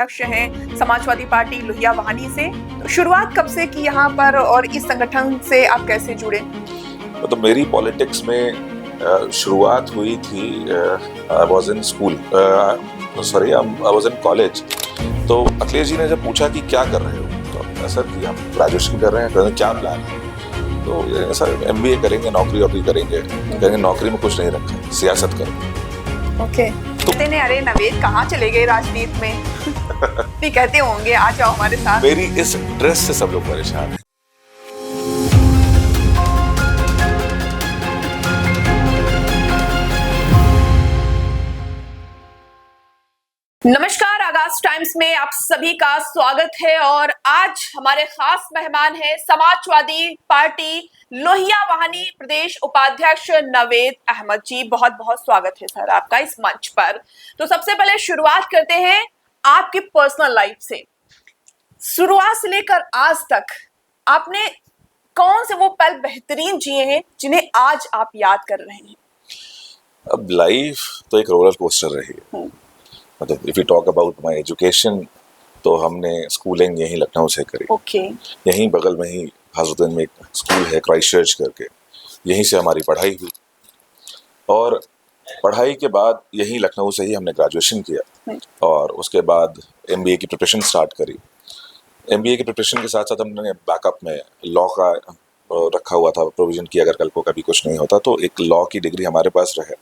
अध्यक्ष हैं समाजवादी पार्टी लोहिया वाहनी से। तो शुरुआत कब से की यहाँ पर और इस संगठन से आप कैसे जुड़े? तो मेरी पॉलिटिक्स में शुरुआत हुई थी, I was in school, sorry I was in college. तो अखिलेश जी ने जब पूछा कि क्या कर रहे हो, तो सर कि हम ग्रेजुएशन कर रहे हैं, क्या प्लान है? तो सर एमबीए करेंगे, नौकरी करेंगे, नौकरी में कुछ नहीं रखा, सियासत करो। ओके। कहते ने अरे नवेद कहाँ चले गए राजनीति में? भी कहते होंगे आ जाओ हमारे साथ। मेरी इस ड्रेस से सब लोग परेशान हैं। नमस्कार, आगाज टाइम्स में आप सभी का स्वागत है और आज हमारे खास मेहमान हैं समाजवादी पार्टी लोहिया वाहनी प्रदेश उपाध्यक्ष नवेद अहमद जी। बहुत बहुत स्वागत है सर आपका इस मंच पर। तो सबसे पहले शुरुआत करते हैं आपकी पर्सनल लाइफ से। शुरुआत से लेकर आज तक आपने कौन से वो पल बेहतरीन जिए हैं जिन्हें आज आप याद कर रहे हैं? अब लाइफ तो एक रोलर कोस्टर रही है। मतलब if you talk about my education, तो हमने स्कूलिंग यहीं लखनऊ से करी। ओके। यहीं बगल में ही हजरतगंज में एक स्कूल है क्राइस्टचर्च करके, यहीं से हमारी पढ़ाई हुई और पढ़ाई के बाद यहीं लखनऊ से ही हमने ग्रेजुएशन किया और उसके बाद एमबीए की प्रिपरेशन स्टार्ट करी। एमबीए की प्रिपरेशन के साथ साथ हमने बैकअप में लॉ का रखा हुआ था प्रोविजन की, अगर कल को कभी कुछ नहीं होता तो एक लॉ की डिग्री हमारे पास रहे।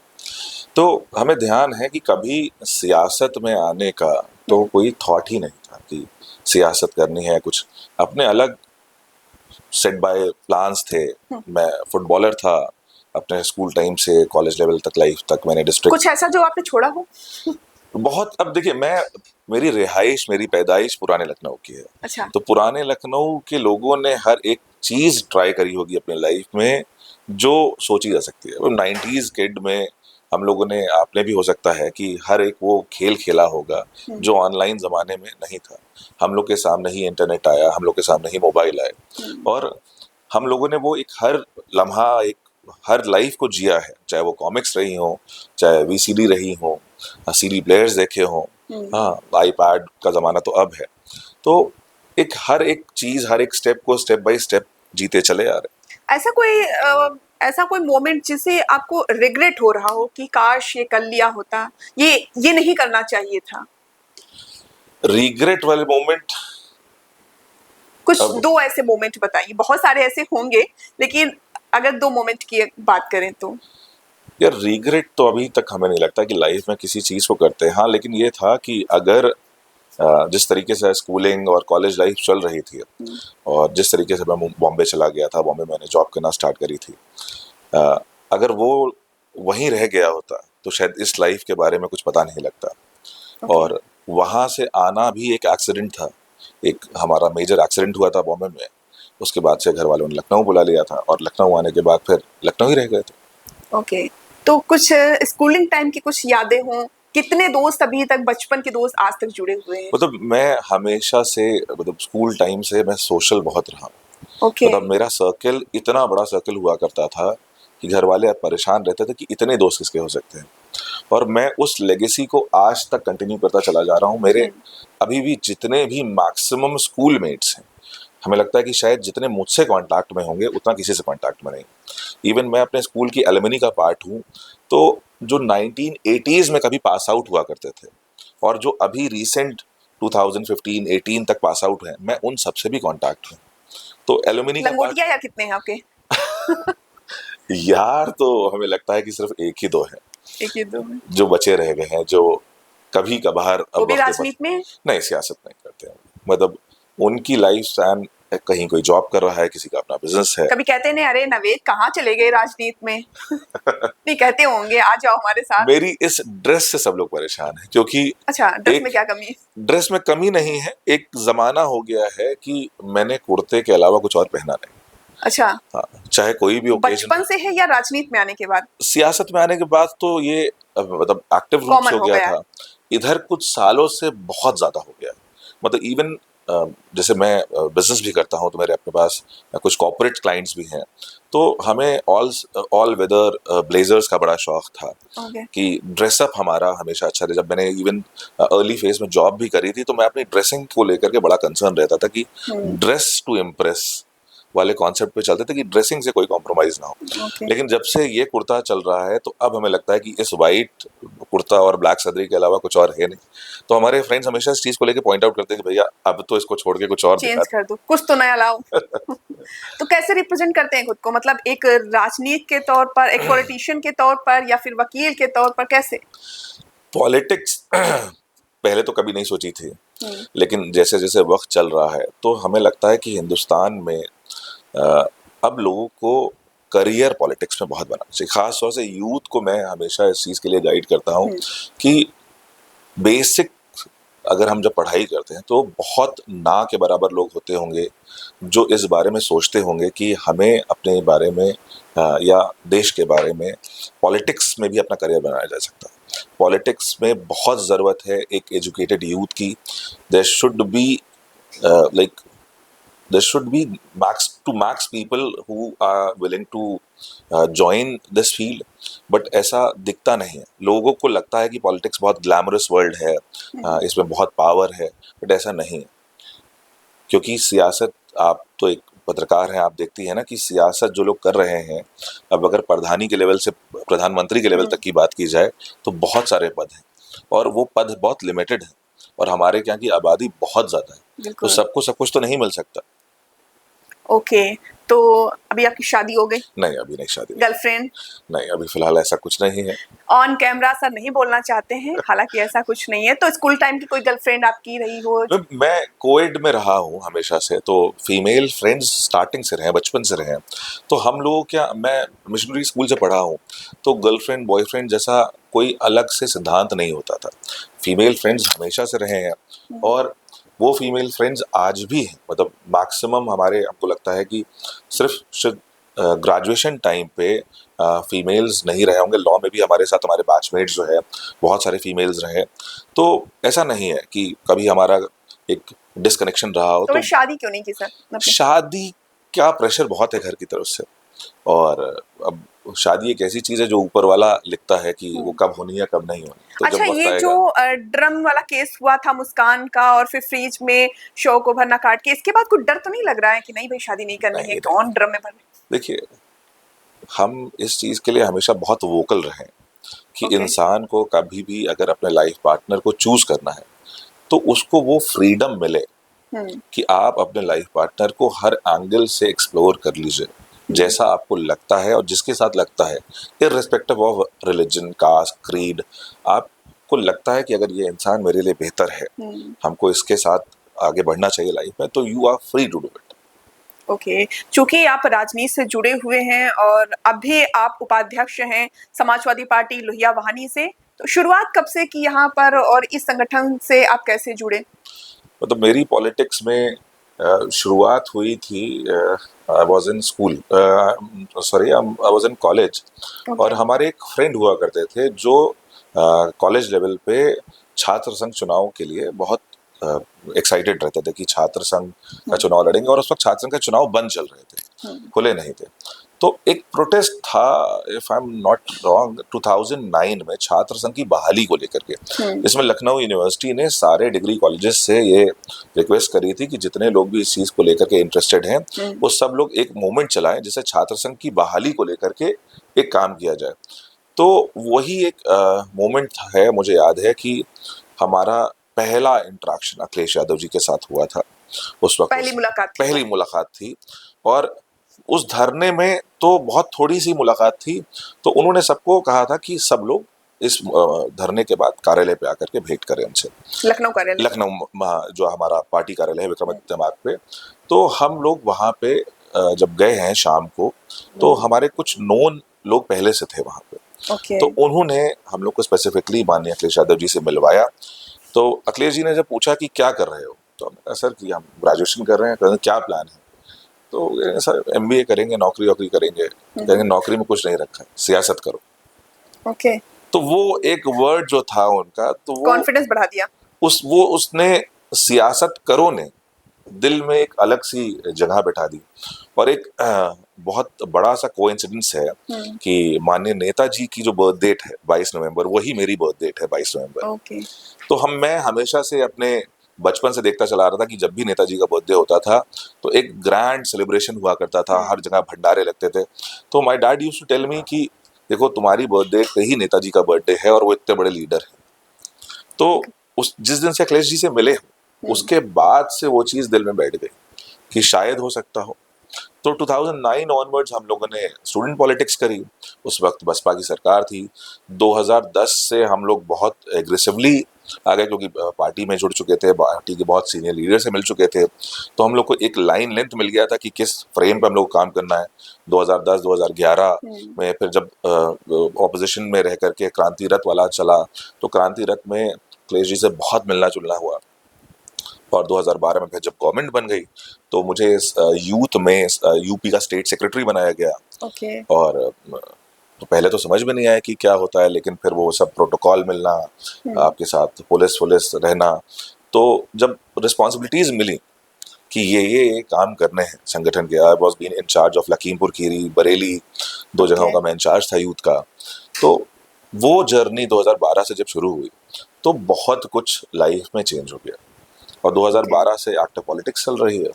तो हमें ध्यान है कि कभी सियासत में आने का तो कोई थॉट ही नहीं था कि सियासत करनी है। कुछ अपने अलग सेट बाय प्लान्स थे। मैं फुटबॉलर था अपने स्कूल टाइम से कॉलेज लेवल तक, लाइफ तक मैंने डिस्ट्रिक्ट। कुछ ऐसा जो आपने छोड़ा हो? बहुत। अब देखिए, मेरी रिहाइश, मेरी पैदाइश पुराने लखनऊ की है। अच्छा। तो पुराने लखनऊ के लोगों ने हर एक चीज ट्राई करी होगी अपनी लाइफ में जो सोची जा सकती है। 90s किड में हम लोगों ने, आपने भी हो सकता है कि हर एक वो खेल खेला होगा जो ऑनलाइन जमाने में नहीं था। हम लोग के सामने ही इंटरनेट आया, हम लोग के सामने ही मोबाइल आए और हम लोगों ने वो एक हर लम्हा, एक हर लाइफ को जिया है। चाहे वो कॉमिक्स रही हो, चाहे वीसीडी रही हो, सीडी प्लेयर्स देखे हो, हाँ आईपैड का जमाना तो अब है। तो एक हर एक चीज, हर एक स्टेप को स्टेप बाय स्टेप जीते चले आ रहे। ऐसा कोई मोमेंट जिसे आपको रिग्रेट हो रहा हो कि काश ये कर लिया होता, ये नहीं करना चाहिए था? रिग्रेट वाले मोमेंट कुछ दो ऐसे मोमेंट बताइए। बहुत सारे ऐसे होंगे लेकिन अगर दो मोमेंट की बात करें तो। यार रिग्रेट तो अभी तक हमें नहीं लगता कि लाइफ में किसी चीज को करते हैं। हाँ, लेकिन ये था कि अगर जिस तरीके से स्कूलिंग और कॉलेज लाइफ चल रही थी और जिस तरीके से मैं बॉम्बे चला गया था, बॉम्बे मैंने जॉब करना स्टार्ट करी थी, अगर वो वहीं रह गया होता तो शायद इस लाइफ के बारे में कुछ पता नहीं लगता। और वहाँ से आना भी एक एक्सीडेंट था। एक हमारा मेजर एक्सीडेंट हुआ था बॉम्बे में, उसके बाद से घर वालों ने लखनऊ बुला लिया था और लखनऊ आने के बाद फिर लखनऊ ही रह गए थे। ओके। तो कुछ स्कूलिंग टाइम की कुछ यादें हों? कितने दोस्त अभी तक, बचपन के दोस्त आज तक जुड़े हुए हैं? मतलब मैं हमेशा से, मतलब स्कूल टाइम से मैं सोशल बहुत रहा। मतलब मेरा सर्कल इतना बड़ा सर्कल हुआ करता था कि घर वाले परेशान रहते थे कि इतने दोस्त किसके हो सकते हैं। और मैं उस लेगेसी को आज तक कंटिन्यू करता चला जा रहा हूँ। मेरे अभी भी जितने भी मैक्सिमम स्कूल मेट्स हैं, हमें लगता है कि शायद जितने मुझसे कांटेक्ट में होंगे उतना किसी से कांटेक्ट में नहीं। इवन मैं अपने स्कूल की एलुमनी का पार्ट हूँ। तो जो 1980s में कभी पास आउट हुआ करते थे और जो अभी रिसेंट 2015-18 तक पास आउट हैं, मैं उन सबसे भी कांटेक्ट हूँ। तो एलुमनी का लंगोटिया या कितने हैं आपके? यार तो हमें लगता है कि सिर्फ एक ही दो है जो बचे रह गए हैं, जो कभी कभार वो भी राजनीति में नहीं, सियासत नहीं करते हैं। मतलब उनकी लाइफ स्पैन, कहीं कोई जॉब कर रहा है, किसी का अपना बिजनेस है। कभी कहते नहीं अरे नवेद कहाँ चले गए राजनीति में? नहीं कहते होंगे आ जाओ हमारे साथ। मेरी इस ड्रेस से सब लोग परेशान हैं क्योंकि अच्छा, ड्रेस में क्या कमी है? ड्रेस में कमी नहीं है, एक जमाना हो गया है कि मैंने कुर्ते के अलावा कुछ और पहना नहीं। अच्छा। हाँ, चाहे कोई भी ओकेजन। बचपन से है या राजनीति में आने के बाद? सियासत में आने के बाद तो ये मतलब एक्टिव रूप से हो गया था। इधर कुछ सालों से बहुत ज्यादा हो गया। मतलब इवन जैसे मैं बिजनेस भी करता हूँ तो मेरे अपने पास कुछ कॉर्पोरेट क्लाइंट्स भी हैं, तो हमें ऑल वेदर ब्लेजर्स का बड़ा शौक था ओके। कि ड्रेसअप हमारा हमेशा अच्छा रहे। जब मैंने इवन अर्ली फेज में जॉब भी करी थी तो मैं अपनी ड्रेसिंग को लेकर के बड़ा कंसर्न रहता था कि ड्रेस टू इम्प्रेस वाले कॉन्सेप्ट पे चलते थे कि ड्रेसिंग से कोई कॉम्प्रोमाइज ना हो। ओके। लेकिन जब से ये कुर्ता चल रहा है तो अब हमें लगता है कि इस वाइट कुर्ता और ब्लैक सदरी के अलावा कुछ और है नहीं। तो हमारे फ्रेंड्स हमेशा इस चीज को लेके पॉइंट आउट करते हैं कि भैया अब तो इसको छोड़ के कुछ और दिखा चेंज कर दो, कुछ तो नया लाओ। तो कैसे रिप्रेजेंट करते हैं खुद को, मतलब एक राजनीति के तौर पर, एक पॉलिटिशियन के तौर पर, या फिर वकील के तौर पर, कैसे? पॉलिटिक्स पहले तो कभी नहीं सोची थी, लेकिन जैसे जैसे वक्त चल रहा है तो हमें लगता है कि हिंदुस्तान में अब लोगों को करियर पॉलिटिक्स में बहुत बनाना चाहिए। खास तौर से यूथ को मैं हमेशा इस चीज़ के लिए गाइड करता हूँ कि बेसिक अगर हम जब पढ़ाई करते हैं तो बहुत ना के बराबर लोग होते होंगे जो इस बारे में सोचते होंगे कि हमें अपने बारे में या देश के बारे में पॉलिटिक्स में भी अपना करियर बनाया जा सकता है। पॉलिटिक्स में बहुत ज़रूरत है एक एजुकेटेड यूथ की। There should be like there should be max people who are willing to join this field, but ऐसा दिखता नहीं है। लोगों को लगता है कि पॉलिटिक्स बहुत ग्लैमरस वर्ल्ड है, इसमें बहुत पावर है, बट ऐसा नहीं है। क्योंकि सियासत, आप तो एक पत्रकार हैं, आप देखती है ना कि सियासत जो लोग कर रहे हैं, अब अगर प्रधानी के लेवल से प्रधानमंत्री के लेवल तक की बात की जाए तो बहुत सारे पद हैं और वो पद बहुत लिमिटेड हैं और हमारे यहाँ की आबादी बहुत ज़्यादा है, तो सबको सब कुछ तो नहीं मिल सकता। ओके। तो अभी आपकी शादी हो गई? नहीं, अभी नहीं शादी। गर्लफ्रेंड? नहीं, अभी फिलहाल ऐसा कुछ नहीं है। ऑन कैमरा सर नहीं बोलना चाहते हैं, हालांकि ऐसा कुछ नहीं है। तो स्कूल टाइम की कोई गर्लफ्रेंड आपकी रही हो? मैं कोएड में रहा हूँ हमेशा से, तो फीमेल फ्रेंड्स स्टार्टिंग से रहे, बचपन से रहे। तो हम लोग क्या, मैं मिशनरी स्कूल से पढ़ा हूँ, तो गर्लफ्रेंड बॉयफ्रेंड जैसा कोई अलग से सिद्धांत नहीं होता था। फीमेल फ्रेंड्स हमेशा से रहे हैं और वो फीमेल फ्रेंड्स आज भी हैं। मतलब मैक्सिमम हमारे, हमको लगता है कि सिर्फ ग्रेजुएशन टाइम पे फीमेल्स नहीं रहे होंगे। लॉ में भी हमारे साथ हमारे बैचमेट्स जो है बहुत सारे फीमेल्स रहे, तो ऐसा नहीं है कि कभी हमारा एक डिसकनेक्शन रहा हो। तो शादी क्यों नहीं की सर? शादी का प्रेशर बहुत है घर की तरफ से, और अब शादी एक ऐसी चीज है जो ऊपर वाला लिखता है कि वो कब होनी है कब नहीं होनी। तो अच्छा, ये जो ड्रम वाला केस हुआ था मुस्कान का, और फिर फ्रिज में शो को भरना काट के, इसके बाद कुछ डर तो नहीं लग रहा है कि नहीं भाई शादी नहीं करनी है, कौन ड्रम में भर? देखिए, हम इस चीज के लिए हमेशा बहुत वोकल रहे कि इंसान को कभी भी अगर अपने लाइफ पार्टनर को चूज करना है तो उसको वो फ्रीडम मिले कि आप अपने लाइफ पार्टनर को हर एंगल से एक्सप्लोर कर लीजिए जैसा आपको लगता है और जिसके साथ लगता है, irrespective of religion, caste, creed. आपको लगता है कि अगर ये इंसान मेरे लिए बेहतर है, हमको इसके साथ आगे बढ़ना चाहिए लाइफ में, तो you are free to do it. Okay. चूंकि आप राजनीति से जुड़े हुए हैं और अभी आप उपाध्यक्ष हैं समाजवादी पार्टी लोहिया वाहनी से, तो शुरुआत कब से की यहाँ पर, और इस संगठन से आप कैसे जुड़े? मतलब मेरी पॉलिटिक्स में शुरुआत हुई थी, I was in school, sorry I was in college, और हमारे एक फ्रेंड हुआ करते थे जो कॉलेज लेवल पे छात्र संघ चुनाव के लिए बहुत एक्साइटेड रहते थे कि छात्र संघ का चुनाव लड़ेंगे, और उस वक्त छात्र संघ के चुनाव बंद चल रहे थे, खुले नहीं थे। तो एक प्रोटेस्ट था, if I am not wrong, 2009 में छात्र संघ की बहाली को लेकर के। इसमें लखनऊ यूनिवर्सिटी ने सारे डिग्री कॉलेजेस से ये रिक्वेस्ट करी थी कि जितने लोग भी इस चीज को लेकर के इंटरेस्टेड हैं वो सब लोग एक मूवमेंट चलाएं जिससे छात्र संघ की बहाली को लेकर के एक काम किया जाए। तो वही एक मोमेंट है, मुझे याद है कि हमारा पहला इंटरेक्शन अखिलेश यादव जी के साथ हुआ था। उस वक्त पहली मुलाकात थी, और उस धरने में तो बहुत थोड़ी सी मुलाकात थी, तो उन्होंने सबको कहा था कि सब लोग इस धरने के बाद कार्यालय पे आकर के भेंट करें उनसे, लखनऊ जो हमारा पार्टी कार्यालय है विक्रमादित्य मार्ग पे। तो हम लोग वहाँ पे जब गए हैं शाम को, तो हमारे कुछ नोन लोग पहले से थे वहाँ पे। तो उन्होंने हम लोग को स्पेसिफिकली माननीय अखिलेश यादव जी से मिलवाया। तो अखिलेश जी ने जब पूछा कि क्या कर रहे हो, तो हमने कहा सर कि हम ग्रेजुएशन कर रहे हैं, क्या प्लान है? तो सर MBA करेंगे, नौकरी करेंगे। कहेंगे नौकरी में कुछ नहीं रखा है, सियासत करो। ओके। तो वो एक वर्ड जो था उनका, तो वो कॉन्फिडेंस बढ़ा दिया। उसने सियासत करो ने दिल में एक अलग सी जगह बैठा दी। और एक बहुत बड़ा सा कोइंसिडेंस है कि माननीय नेताजी की जो बर्थ डेट है 22 नवंबर, वही मेरी बर्थ डेट है 22 नवंबर। ओके। तो मैं हमेशा से अपने बचपन से देखता चला रहा था कि जब भी नेताजी का बर्थडे होता था तो एक ग्रैंड सेलिब्रेशन हुआ करता था, हर जगह भंडारे लगते थे। तो my dad used to tell me कि देखो तुम्हारी बर्थडे पे ही नेताजी का बर्थडे है और वो इतने बड़े लीडर है। तो उस जिस दिन से अखिलेश जी से मिले उसके बाद से वो चीज दिल में बैठ गई कि शायद हो सकता हो। तो 2009 ऑनवर्ड्स हम लोगों ने स्टूडेंट पॉलिटिक्स करी। उस वक्त बसपा की सरकार थी। 2010 से हम लोग बहुत एग्रेसिवली आ गए क्योंकि पार्टी में जुड़ चुके थे, पार्टी के बहुत सीनियर लीडर से मिल चुके थे। तो हम लोग को एक लाइन लेंथ मिल गया था कि किस फ्रेम पे हम लोग को काम करना है। 2010-2011 में फिर जब ऑपोजिशन में रह करके क्रांति रथ वाला चला तो क्रांति रथ में अखिलेश जी से बहुत मिलना जुलना हुआ। और 2012 में फिर जब गवर्नमेंट बन गई तो मुझे यूथ में यूपी का स्टेट सेक्रेटरी बनाया गया। ओके। और तो पहले तो समझ में नहीं आया कि क्या होता है, लेकिन फिर वो सब प्रोटोकॉल मिलना, आपके साथ पुलिस रहना, तो जब रिस्पॉन्सिबिलिटीज मिली कि ये काम करने हैं संगठन के। I was been in charge of Lakhimpur Kheri, Bareilly, 2 जगहों का मैं इंचार्ज था यूथ का। तो वो जर्नी 2012 से जब शुरू हुई तो बहुत कुछ लाइफ में चेंज हो गया और 2012 से एक्टिव पॉलिटिक्स चल रही है।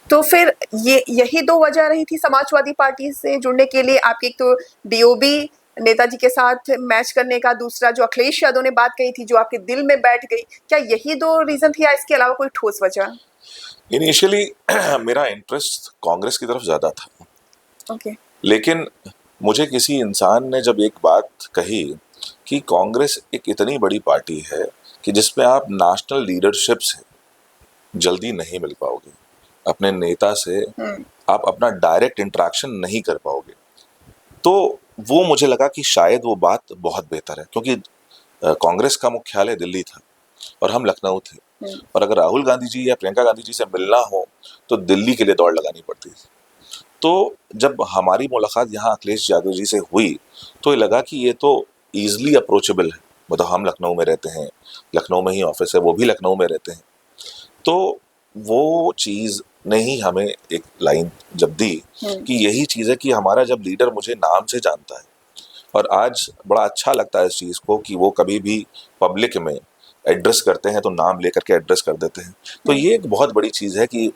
तो फिर यही दो वजह रही थी समाजवादी पार्टी से जुड़ने के लिए आपकी? एक तो डीओबी नेताजी के साथ मैच करने का, दूसरा जो अखिलेश यादव ने बात कही थी जो आपके दिल में बैठ गई, क्या यही दो रीजन थी या इसके अलावा कोई ठोस वजह? इनिशियली मेरा इंटरेस्ट कांग्रेस की तरफ ज्यादा था। ओके। लेकिन मुझे किसी इंसान ने जब एक बात कही कि कांग्रेस एक इतनी बड़ी पार्टी है कि जिसमें आप नेशनल लीडरशिप से जल्दी नहीं मिल पाओगे, अपने नेता से आप अपना डायरेक्ट इंटरेक्शन नहीं कर पाओगे। तो वो मुझे लगा कि शायद वो बात बहुत बेहतर है क्योंकि कांग्रेस का मुख्यालय दिल्ली था और हम लखनऊ थे। और अगर राहुल गांधी जी या प्रियंका गांधी जी से मिलना हो तो दिल्ली के लिए दौड़ लगानी पड़ती थी। तो जब हमारी मुलाकात यहाँ अखिलेश यादव जी से हुई तो ये लगा कि ये तो ईजिली अप्रोचेबल है। मतलब हम लखनऊ में रहते हैं, लखनऊ में ही ऑफिस है, वो भी लखनऊ में रहते हैं। तो वो चीज़ ने ही हमें एक लाइन जब दी कि यही चीज़ है कि हमारा जब लीडर मुझे नाम से जानता है और आज बड़ा अच्छा लगता है इस चीज़ को कि वो कभी भी पब्लिक में एड्रेस करते हैं तो नाम लेकर के एड्रेस कर देते हैं। तो ये एक बहुत बड़ी चीज़ है कि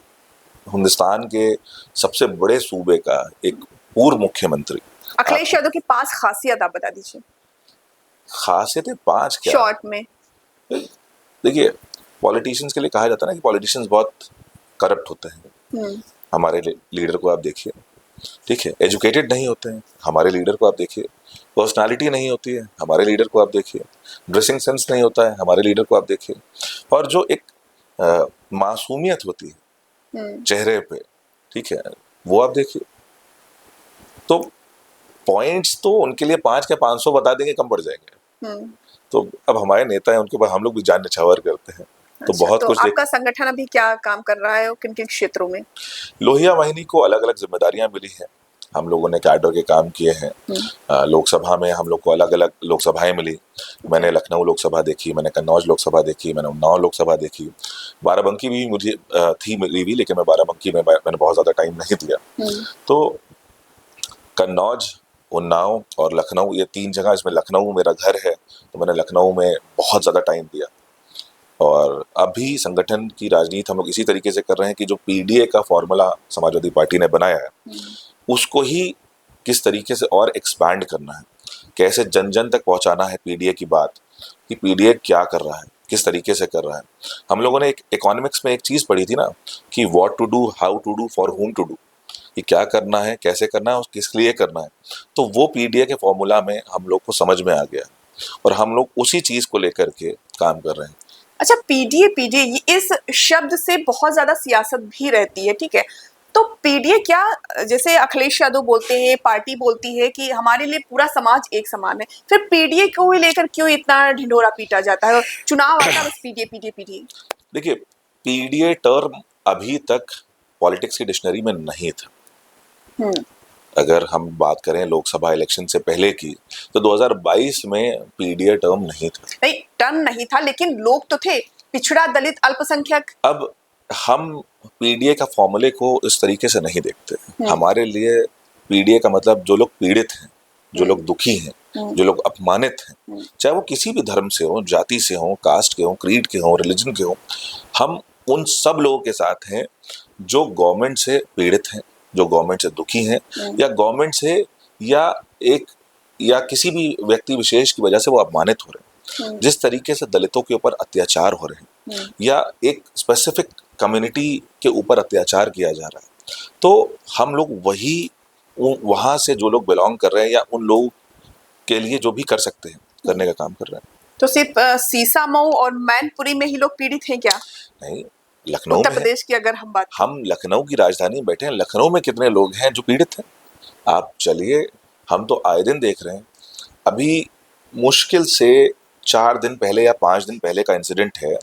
हिंदुस्तान के सबसे बड़े सूबे का एक पूर्व मुख्यमंत्री। अखिलेश यादव की 5 खासियत आप बता दीजिए। खासियतें 5 क्या? शॉर्ट में देखिए, पॉलिटिशियंस के लिए कहा जाता है ना कि पॉलिटिशियंस बहुत करप्ट होते हैं। हमारे लीडर को आप देखिए, ठीक है, एजुकेटेड नहीं होते हैं। हमारे लीडर को आप देखिए, पर्सनालिटी नहीं होती है। हमारे लीडर को आप देखिए, ड्रेसिंग सेंस नहीं होता है। हमारे लीडर को आप देखिए, और जो एक मासूमियत होती है चेहरे पे, ठीक है, वो आप देखिए। तो पॉइंट्स तो उनके लिए 5 के 500 बता देंगे, कम पड़ जाएंगे। तो अब हमारे नेता हैं, उनके ऊपर हम लोग भी जान न्यौछावर करते हैं। तो अच्छा, बहुत तो कुछ आपका संगठन अभी क्या काम कर रहा है और किन किन क्षेत्रों में? लोहिया वाहिनी को अलग अलग जिम्मेदारियां मिली हैं। हम लोगों ने कैडर के काम किए हैं। लोकसभा में हम लोग को अलग अलग लोकसभाएं मिली। मैंने लखनऊ लोकसभा देखी, मैंने कन्नौज लोकसभा देखी, मैंने उन्नाव लोकसभा देखी। बाराबंकी भी मुझे थी मिली हुई, लेकिन मैं बाराबंकी में मैंने बहुत ज़्यादा टाइम नहीं दिया। तो कन्नौज, उन्नाव और लखनऊ, ये 3 जगह, इसमें लखनऊ मेरा घर है तो मैंने लखनऊ में बहुत ज़्यादा टाइम दिया। और अभी संगठन की राजनीति हम लोग इसी तरीके से कर रहे हैं कि जो पीडीए का फॉर्मूला समाजवादी पार्टी ने बनाया है उसको ही किस तरीके से और एक्सपैंड करना है, कैसे जन जन तक पहुंचाना है पीडीए की बात, कि पीडीए क्या कर रहा है, किस तरीके से कर रहा है। हम लोगों ने एक इकोनॉमिक्स में एक चीज़ पढ़ी थी ना कि what to do, how to do, for whom to do, कि क्या करना है, कैसे करना है और किस लिए करना है। तो वो पीडीए के फॉर्मूला में हम लोग को समझ में आ गया और हम लोग उसी चीज़ को लेकर के काम कर रहे हैं। अच्छा, पीडीए इस शब्द से बहुत ज्यादा सियासत भी रहती है, ठीक है, तो पीडीए क्या, जैसे अखिलेश यादव बोलते हैं, पार्टी बोलती है कि हमारे लिए पूरा समाज एक समान है, फिर पीडीए को ही लेकर क्यों इतना ढिंढोरा पीटा जाता है? चुनाव आता है बस पीडीए पीडीए पीडीए। देखिए, पीडीए टर्म अभी तक पॉलिटिक्स की डिक्शनरी में नहीं था। अगर हम बात करें लोकसभा इलेक्शन से पहले की तो 2022 में पीडीए टर्म नहीं था। नहीं, टर्म नहीं था, लेकिन लोग तो थे, पिछड़ा, दलित, अल्पसंख्यक। अब हम पीडीए का फॉर्मूले को इस तरीके से नहीं देखते। हमारे लिए पीडीए का मतलब जो लोग पीड़ित हैं, जो लोग दुखी हैं, जो लोग अपमानित हैं, चाहे वो किसी भी धर्म से हो, जाति से हो, कास्ट के हो, क्रीड के हो, रिलीजन के हो, हम उन सब लोगों के साथ हैं जो गवर्नमेंट से पीड़ित हैं, जो गवर्नमेंट से दुखी हैं, या गवर्नमेंट से या किसी भी व्यक्ति विशेष की वजह से वो अपमानित हो रहे हैं। जिस तरीके से दलितों के ऊपर अत्याचार हो रहे हैं या एक स्पेसिफिक कम्युनिटी के ऊपर अत्याचार किया जा रहा है, तो हम लोग वहां से जो लोग बिलोंग कर रहे हैं या उन लोगों के लिए जो भी कर सकते हैं करने का काम कर रहे हैं। तो सिर्फ सीसामऊ और मैनपुरी में ही लोग पीड़ित हैं क्या? नहीं, लखनऊ उत्तर में प्रदेश की अगर हम बात, हम लखनऊ की राजधानी में बैठे हैं, लखनऊ में कितने लोग हैं जो पीड़ित हैं? आप चलिए, हम तो आए दिन देख रहे हैं। अभी मुश्किल से 4 दिन पहले या 5 दिन पहले का इंसिडेंट है।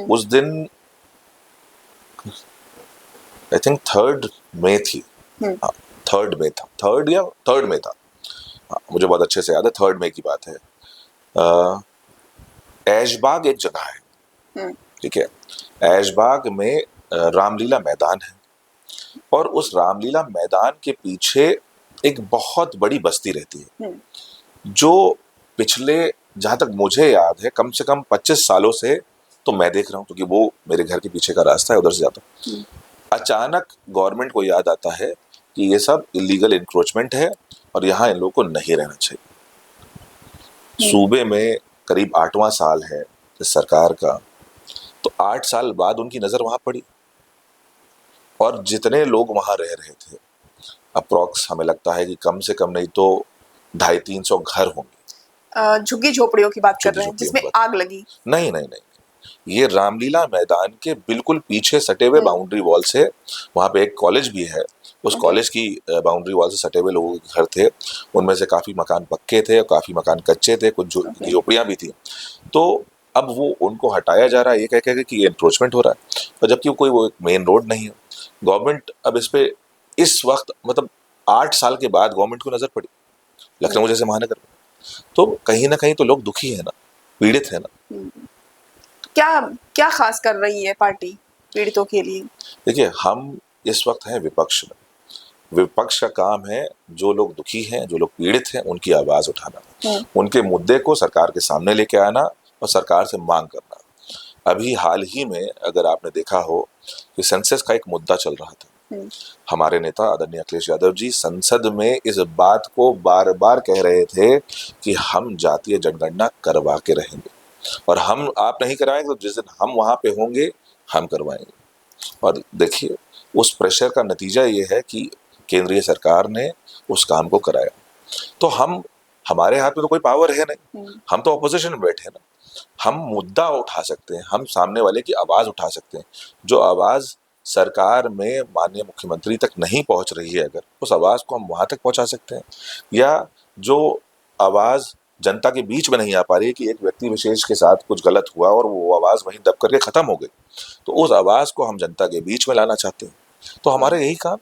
उस दिन आई थिंक 3 मई थी, 3 मई था, मुझे बहुत अच्छे से याद है, 3 मई की बात है। ऐशबाग एक जगह है, ठीक है, ऐशबाग में रामलीला मैदान है, और उस रामलीला मैदान के पीछे एक बहुत बड़ी बस्ती रहती है जो पिछले, जहां तक मुझे याद है, कम से कम 25 सालों से तो मैं देख रहा हूँ, क्योंकि वो मेरे घर के पीछे का रास्ता है, उधर से जाता हूँ। अचानक गवर्नमेंट को याद आता है कि ये सब इलीगल इंक्रोचमेंट है और यहाँ इन लोगों को नहीं रहना चाहिए। सूबे में करीब 8वां साल है इस सरकार का, तो 8 साल बाद उनकी नजर वहां पड़ी, और जितने लोग वहां रह रहे थे, अप्रॉक्स हमें लगता है कि कम से कम नहीं तो 250-300 घर होंगे। झुग्गी झोपड़ियों की बात कर रहे हैं जिसमें आग लगी? नहीं, ये रामलीला मैदान के बिल्कुल पीछे सटे हुए बाउंड्री वॉल से, वहां पे एक कॉलेज भी है, उस कॉलेज की बाउंड्री वॉल से सटे हुए लोगों के घर थे। उनमें से काफी मकान पक्के थे और काफी मकान कच्चे थे, कुछ झोपड़ियां भी थी। तो अब वो उनको हटाया जा रहा है, ये कह के कि ये एनक्रोचमेंट हो रहा है, और जबकि कोई वो मेन रोड नहीं है। गवर्नमेंट अब इस पे इस वक्त, मतलब 8 साल के बाद गवर्नमेंट को नजर पड़ी लखनऊ जैसे महानगर में, तो कहीं ना कहीं तो लोग दुखी है ना, पीड़ित है ना। क्या क्या खास कर रही है पार्टी पीड़ितों के लिए? देखिए, हम इस वक्त हैं विपक्ष में। विपक्ष का काम है जो लोग दुखी हैं, जो लोग पीड़ित हैं, उनकी आवाज उठाना, उनके मुद्दे को सरकार के सामने लेके आना और सरकार से मांग करना। अभी हाल ही में अगर आपने देखा हो कि सेंसस का एक मुद्दा चल रहा था, हमारे नेता आदरणीय अखिलेश यादव जी संसद में इस बात को बार बार कह रहे थे कि हम जातीय जनगणना करवा के रहेंगे, और हम आप नहीं करवाएंगे तो जिस दिन हम वहां पे होंगे हम करवाएंगे। और देखिए, उस प्रेशर का नतीजा ये है कि केंद्रीय सरकार ने उस काम को कराया। तो हमारे हाथ में तो कोई पावर है नहीं, हम तो ऑपोजिशन में बैठे हैं ना। हम मुद्दा उठा सकते हैं, हम सामने वाले की आवाज उठा सकते हैं। जो आवाज सरकार में माननीय मुख्यमंत्री तक नहीं पहुंच रही है, अगर उस आवाज को हम वहां तक पहुंचा सकते हैं, या जो आवाज जनता के बीच में नहीं आ पा रही है कि एक व्यक्ति विशेष के साथ कुछ गलत हुआ और वो आवाज वहीं दब करके खत्म हो गई, तो उस आवाज को हम जनता के बीच में लाना चाहते हैं, तो हमारा यही काम।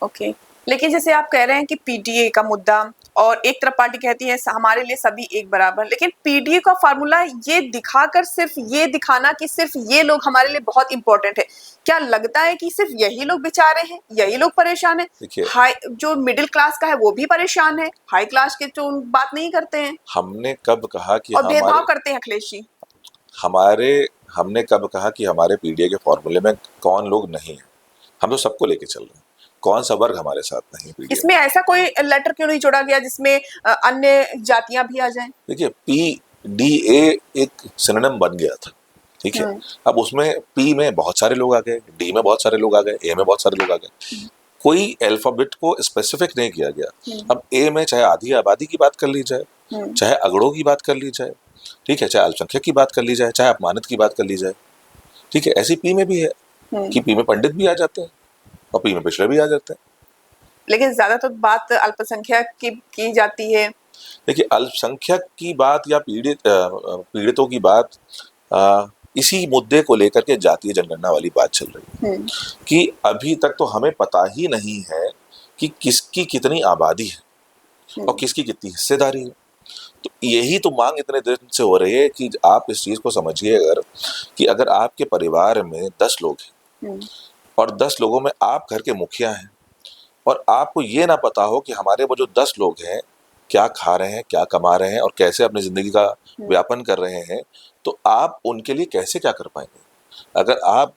ओके, लेकिन जैसे आप कह रहे हैं कि पीडीए का मुद्दा, और एक तरफ पार्टी कहती है हमारे लिए सभी एक बराबर, लेकिन पीडीए का फार्मूला ये दिखाकर सिर्फ ये दिखाना कि सिर्फ ये लोग हमारे लिए बहुत इंपॉर्टेंट है, क्या लगता है कि सिर्फ यही लोग बेचारे हैं, यही लोग परेशान है? हाई जो मिडिल क्लास का है वो भी परेशान है, हाई क्लास के तो बात नहीं करते हैं। हमने कब कहा कि और भेदभाव करते हैं अखिलेश जी? हमने कब कहा कि हमारे पीडीए के फॉर्मूले में कौन लोग नहीं है? हम तो सबको लेके चल रहे हैं, कौन सा वर्ग हमारे साथ नहीं पीडीए? इसमें ऐसा कोई लेटर क्यों नहीं जोड़ा गया जिसमें अन्य जातियां भी आ जाएं? देखिए, पीडीए एक सिनोनिम बन गया था, ठीक है। अब उसमें पी में बहुत सारे लोग आ गए, डी में बहुत सारे लोग आ गए, ए में बहुत सारे लोग आ गए, कोई अल्फाबेट को स्पेसिफिक नहीं किया गया। अब ए में चाहे आधी आबादी की बात कर ली जाए, चाहे अगड़ों की बात कर ली जाए, ठीक है, चाहे अल्पसंख्यक की बात कर ली जाए, चाहे अपमानित की बात कर ली जाए, ठीक है, ऐसी पी में भी है कि पी में पंडित भी आ जाते हैं और पी में पिछड़े भी आ जाते हैं। लेकिन ज्यादा तो बात अल्पसंख्यक की जाती है। देखिए, अल्पसंख्यक की बात या पीड़ितों की बात, इसी मुद्दे को लेकर के जातीय जनगणना वाली बात चल रही है कि अभी तक तो हमें पता ही नहीं है कि किसकी कितनी आबादी है और किसकी कितनी हिस्सेदारी है। तो यही तो मांग इतने दिन से हो रही है कि आप इस चीज को समझिए, अगर आपके परिवार में 10 लोग हैं और 10 लोगों में आप घर के मुखिया हैं और आपको ये ना पता हो कि हमारे वो जो 10 लोग हैं क्या खा रहे हैं, क्या कमा रहे हैं और कैसे अपनी जिंदगी का व्यापन कर रहे हैं, तो आप उनके लिए कैसे क्या कर पाएंगे? अगर आप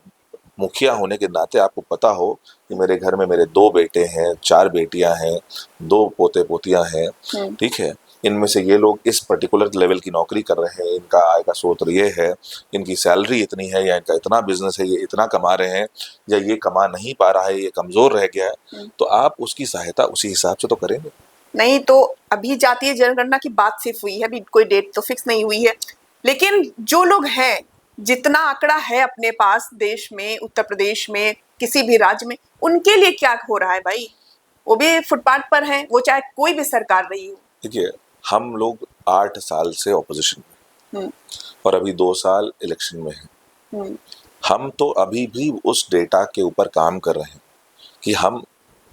मुखिया होने के नाते आपको पता हो कि मेरे घर में मेरे 2 बेटे हैं, 4 बेटियां हैं, 2 पोते पोतियां हैं, ठीक है, इनमें से ये लोग इस पर्टिकुलर लेवल की नौकरी कर रहे हैं, इनका आय का स्रोत ये है, इनकी सैलरी इतनी है या इनका इतना बिजनेस है, ये इतना कमा रहे हैं या ये कमा नहीं पा रहा है, ये कमजोर रह गया है, तो आप उसकी सहायता उसी हिसाब से तो करेंगे। नहीं तो अभी जातीय जनगणना की बात सिर्फ हुई है, अभी कोई डेट तो फिक्स नहीं हुई है, लेकिन जो लोग हैं, जितना आंकड़ा है अपने पास देश में, उत्तर प्रदेश में, किसी भी राज्य में, उनके लिए क्या हो रहा है भाई? वो भी फुटपाथ पर हैं, वो चाहे कोई भी सरकार रही हो। देखिए, हम लोग 8 साल से ऑपोजिशन में और अभी 2 साल इलेक्शन में हैं। हम तो अभी भी उस डेटा के ऊपर काम कर रहे हैं कि हम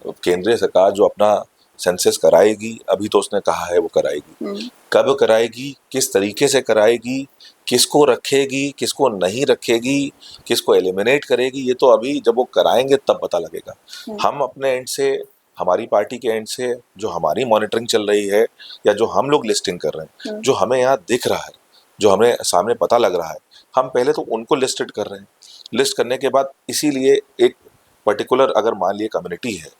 केंद्रीय सरकार जो अपना सेंसस कराएगी, अभी तो उसने कहा है वो कराएगी, कब कराएगी, किस तरीके से कराएगी, किसको रखेगी, किसको नहीं रखेगी, किसको एलिमिनेट करेगी, ये तो अभी जब वो कराएंगे तब पता लगेगा। हम अपने एंड से, हमारी पार्टी के एंड से जो हमारी मॉनिटरिंग चल रही है या जो हम लोग लिस्टिंग कर रहे हैं, जो हमें यहाँ दिख रहा है, जो हमें सामने पता लग रहा है, हम पहले तो उनको लिस्टेड कर रहे हैं। लिस्ट करने के बाद इसीलिए एक पर्टिकुलर अगर मान लिए कम्युनिटी है,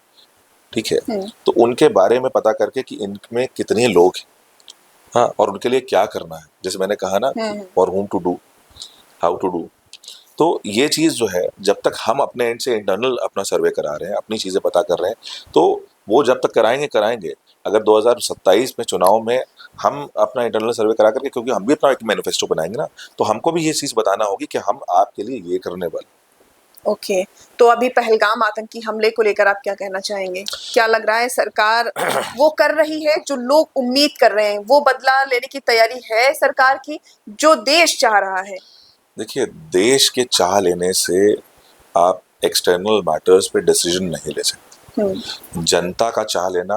ठीक है, तो उनके बारे में पता करके कि इनमें कितने लोग हैं, हाँ, और उनके लिए क्या करना है, जैसे मैंने कहा ना, for whom to do, how to do. तो ये चीज़ जो है, जब तक हम अपने एंड से इंटरनल अपना सर्वे करा रहे हैं, अपनी चीज़ें पता कर रहे हैं, तो वो जब तक कराएंगे। अगर 2027 में चुनाव में हम अपना इंटरनल सर्वे करा करके, क्योंकि हम भी अपना एक मैनिफेस्टो बनाएंगे ना, तो हमको भी ये चीज़ बताना होगी कि हम आपके लिए ये करने वाले। ओके, तो अभी पहलगाम आतंकी हमले को लेकर आप क्या कहना चाहेंगे? क्या लग रहा है सरकार वो कर रही है जो लोग उम्मीद कर रहे हैं, वो बदला लेने की तैयारी है सरकार की जो देश चाह रहा है? देखिए, देश के चाह लेने से आप एक्सटर्नल मैटर्स पे डिसीजन नहीं ले सकते। जनता का चाह लेना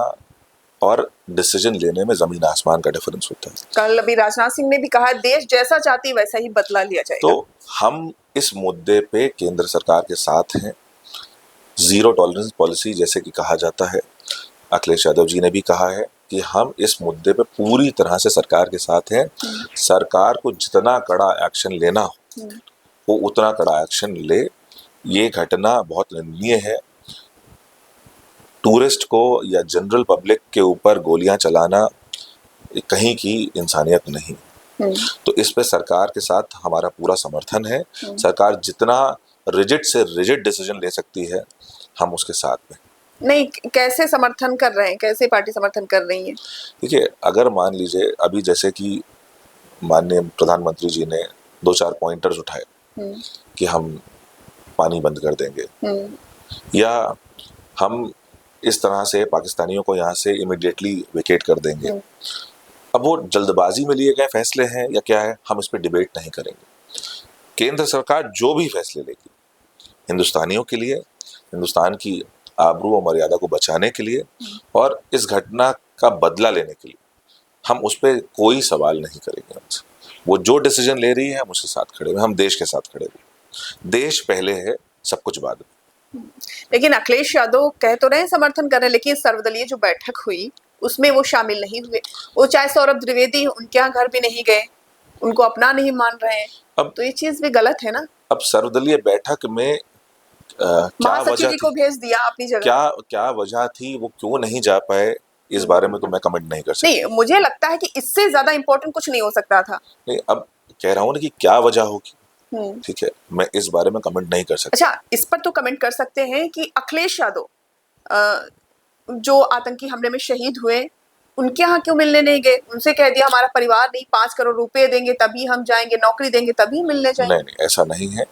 और डिसीजन लेने में जमीन आसमान का डिफरेंस होता है। कल अभी राजनाथ सिंह ने भी कहा देश जैसा चाहती वैसा ही बदला लिया जाएगा। तो हम इस मुद्दे पे केंद्र सरकार के साथ हैं। जीरो टॉलरेंस पॉलिसी जैसे कि कहा जाता है, अखिलेश यादव जी ने भी कहा है कि हम इस मुद्दे पे पूरी तरह से सरकार के साथ हैं। सरकार को जितना कड़ा एक्शन लेना हो वो उतना कड़ा एक्शन ले। ये घटना बहुत निंदनीय है। टूरिस्ट को या जनरल पब्लिक के ऊपर गोलियां चलाना कहीं की इंसानियत नहीं। तो इस पे सरकार के साथ हमारा पूरा समर्थन है। सरकार जितना रिजिड से रिजिड डिसीजन ले सकती है, हम उसके साथ में। नहीं, कैसे समर्थन कर रहे हैं, कैसे पार्टी समर्थन कर रही है? देखिए, अगर मान लीजिए अभी जैसे कि माननीय प्रधानमंत्री जी ने 2-4 पॉइंटर्स उठाए कि हम पानी बंद कर देंगे या हम इस तरह से पाकिस्तानियों को यहाँ से इमिडिएटली वेकेट कर देंगे। अब वो जल्दबाजी में लिए गए फैसले हैं या क्या है, हम इस पर डिबेट नहीं करेंगे। केंद्र सरकार जो भी फैसले लेगी हिंदुस्तानियों के लिए, हिंदुस्तान की आबरू और मर्यादा को बचाने के लिए और इस घटना का बदला लेने के लिए, हम उस पर कोई सवाल नहीं करेंगे हमसे। वो जो डिसीजन ले रही है हम उसके साथ खड़े हुए, हम देश के साथ खड़े हुए। देश पहले है, सब कुछ बाद में। लेकिन अखिलेश यादव कह तो रहे समर्थन कर रहे हैं, लेकिन सर्वदलीय जो बैठक हुई उसमें वो शामिल नहीं हुए। वो चाहे सौरभ द्विवेदी उनके यहाँ घर भी नहीं गए, उनको अपना नहीं मान रहे हैं। अब तो ये चीज भी गलत है ना। अब सर्वदलीय बैठक में क्या वजह को भेज दिया अपनी जगह, क्या वजह थी, वो क्यों नहीं जा पाए, इस बारे में तो मैं कमेंट नहीं कर सकता। नहीं, मुझे लगता है कि इससे ज्यादा इम्पोर्टेंट कुछ नहीं हो सकता था। नहीं, अब कह रहा हूँ ना कि क्या वजह होगी, ठीक है, मैं इस बारे में कमेंट नहीं कर सकता। अच्छा, इस पर तो कमेंट कर सकते हैं कि अखिलेश यादव जो आतंकी हमले में शहीद हुए, उनके यहाँ क्यों मिलने नहीं गए? उनसे कह दिया हमारा परिवार नहीं, 5 करोड़ रुपए देंगे तभी हम जाएंगे, नौकरी देंगे तभी मिलने जाएंगे। नहीं, ऐसा नहीं है।